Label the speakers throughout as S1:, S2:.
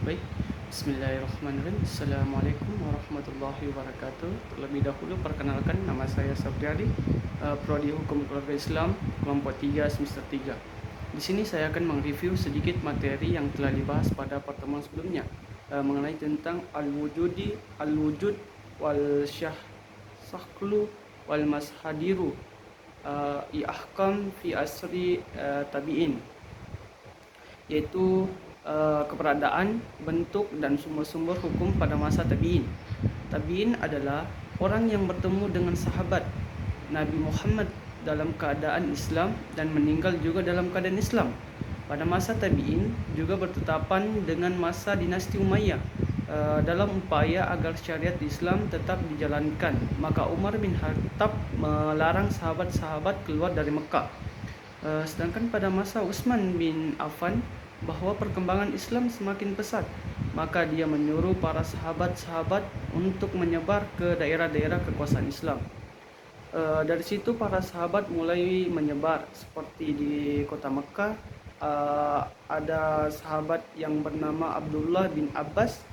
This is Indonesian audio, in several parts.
S1: Baik, Bismillahirrahmanirrahim. Assalamualaikum warahmatullahi wabarakatuh. Terlebih dahulu perkenalkan, nama saya Sabriadi, Prodi Hukum Keluarga Islam, kelompok 3 semester 3. Di sini saya akan mereview sedikit materi yang telah dibahas pada pertemuan sebelumnya, mengenai tentang al-wujud wal syahsaklu wal mashadiru, ahkam fi asri tabi'in, yaitu keberadaan, bentuk, dan sumber-sumber hukum pada masa tabi'in. Tabi'in adalah orang yang bertemu dengan sahabat Nabi Muhammad dalam keadaan Islam dan meninggal juga dalam keadaan Islam. Pada masa tabi'in juga bertetapan dengan masa dinasti Umayyah dalam upaya agar syariat Islam tetap dijalankan. Maka Umar bin Khattab melarang sahabat-sahabat keluar dari Mekah. Sedangkan pada masa Utsman bin Affan, bahwa perkembangan Islam semakin pesat, maka dia menyuruh para sahabat-sahabat untuk menyebar ke daerah-daerah kekuasaan Islam. Dari situ para sahabat mulai menyebar, seperti di kota Mekah ada sahabat yang bernama Abdullah bin Abbas,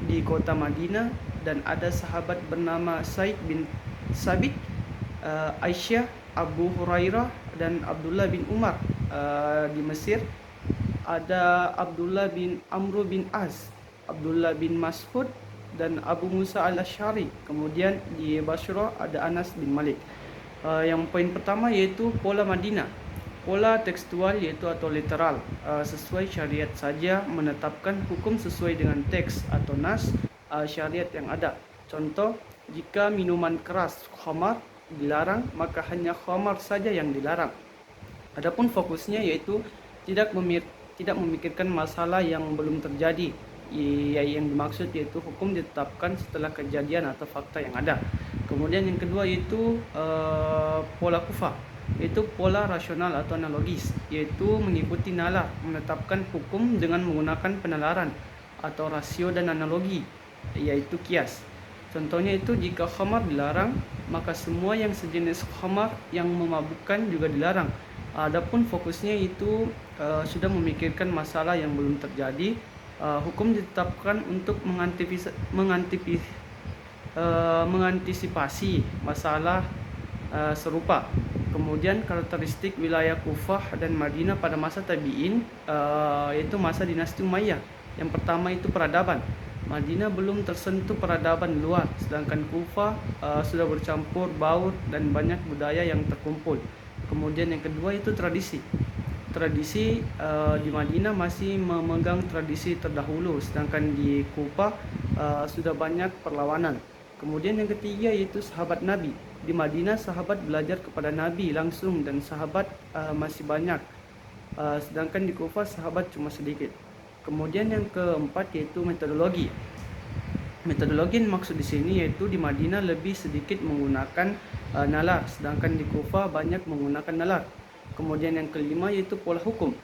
S1: di kota Madinah dan ada sahabat bernama Said bin Sabit, Aisyah, Abu Hurairah, dan Abdullah bin Umar. Di Mesir ada Abdullah bin Amr bin Az, Abdullah bin Mas'ud, dan Abu Musa al-Asy'ari. Kemudian di Basrah ada Anas bin Malik. Yang poin pertama yaitu pola Madinah. Pola tekstual yaitu atau literal, sesuai syariat saja, menetapkan hukum sesuai dengan teks atau nas syariat yang ada. Contoh, jika minuman keras khamar dilarang, maka hanya khamar saja yang dilarang. Adapun fokusnya yaitu tidak memikirkan masalah yang belum terjadi. Yang dimaksud yaitu hukum ditetapkan setelah kejadian atau fakta yang ada. Kemudian yang kedua yaitu pola kufa, yaitu pola rasional atau analogis, yaitu mengikuti nalar, menetapkan hukum dengan menggunakan penalaran atau rasio dan analogi, yaitu kias. Contohnya itu, jika khamar dilarang, maka semua yang sejenis khamar yang memabukkan juga dilarang. Adapun fokusnya itu sudah memikirkan masalah yang belum terjadi. Hukum ditetapkan untuk mengantisipasi masalah serupa. Kemudian karakteristik wilayah Kufah dan Madinah pada masa tabi'in, yaitu masa dinasti Umayyah. Yang pertama itu peradaban. Madinah belum tersentuh peradaban luar, sedangkan Kufah sudah bercampur baur dan banyak budaya yang terkumpul. Kemudian yang kedua itu tradisi. Di Madinah masih memegang tradisi terdahulu, sedangkan di Kufah sudah banyak perlawanan. Kemudian yang ketiga yaitu sahabat Nabi. Di Madinah sahabat belajar kepada Nabi langsung dan sahabat masih banyak, sedangkan di Kufah sahabat cuma sedikit. Kemudian yang keempat yaitu metodologi. Metodologi yang maksud di sini yaitu di Madinah lebih sedikit menggunakan nalar, sedangkan di Kufah banyak menggunakan nalar. Kemudian yang kelima yaitu pola hukum.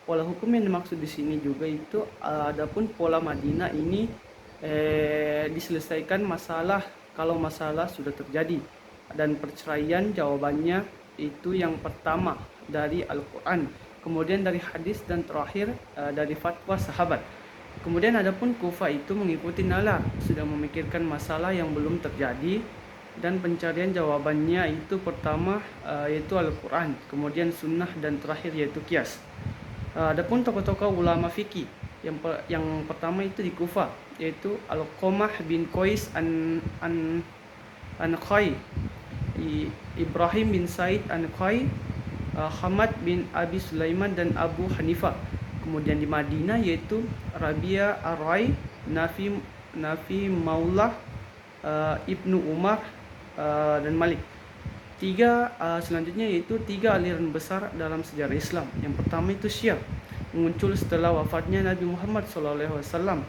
S1: Pola hukum yang dimaksud di sini juga itu adapun pola Madinah ini diselesaikan masalah kalau masalah sudah terjadi, dan perceraian jawabannya itu yang pertama dari Al-Quran, kemudian dari hadis, dan terakhir dari fatwa sahabat. Kemudian adapun Kufah itu mengikuti nalar, sudah memikirkan masalah yang belum terjadi, dan pencarian jawabannya itu pertama yaitu Al-Quran, kemudian sunnah, dan terakhir yaitu kias. Adapun tokoh-tokoh ulama fikih yang pertama itu di Kufah yaitu Al-Qamah bin Qais an-Nakhai, Ibrahim bin Said an-Nakhai, Hamad bin Abi Sulaiman, dan Abu Hanifah. Kemudian di Madinah yaitu Rabia Ar-Rai, Nafi Maulah, Ibnu Umar, dan Malik. Selanjutnya yaitu tiga aliran besar dalam sejarah Islam. Yang pertama itu Syiah, muncul setelah wafatnya Nabi Muhammad SAW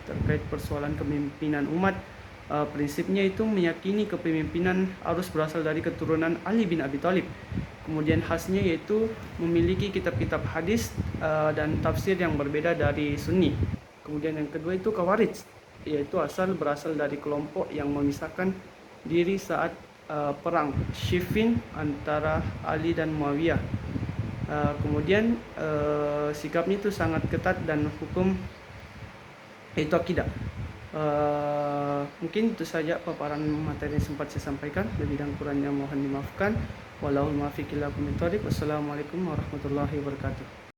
S1: terkait persoalan kepemimpinan umat. Prinsipnya itu meyakini kepemimpinan harus berasal dari keturunan Ali bin Abi Thalib. Kemudian khasnya yaitu memiliki kitab-kitab hadis dan tafsir yang berbeda dari Sunni. Kemudian yang kedua itu Khawarij, yaitu berasal dari kelompok yang memisahkan diri saat perang Siffin antara Ali dan Muawiyah. Kemudian sikapnya itu sangat ketat dan hukum Itu akidah. Mungkin itu saja paparan materi yang sempat saya sampaikan. Lebih dan kurangnya mohon dimaafkan. Wallahul muwaffiq ila aqwamit thoriq. Wassalamualaikum warahmatullahi wabarakatuh.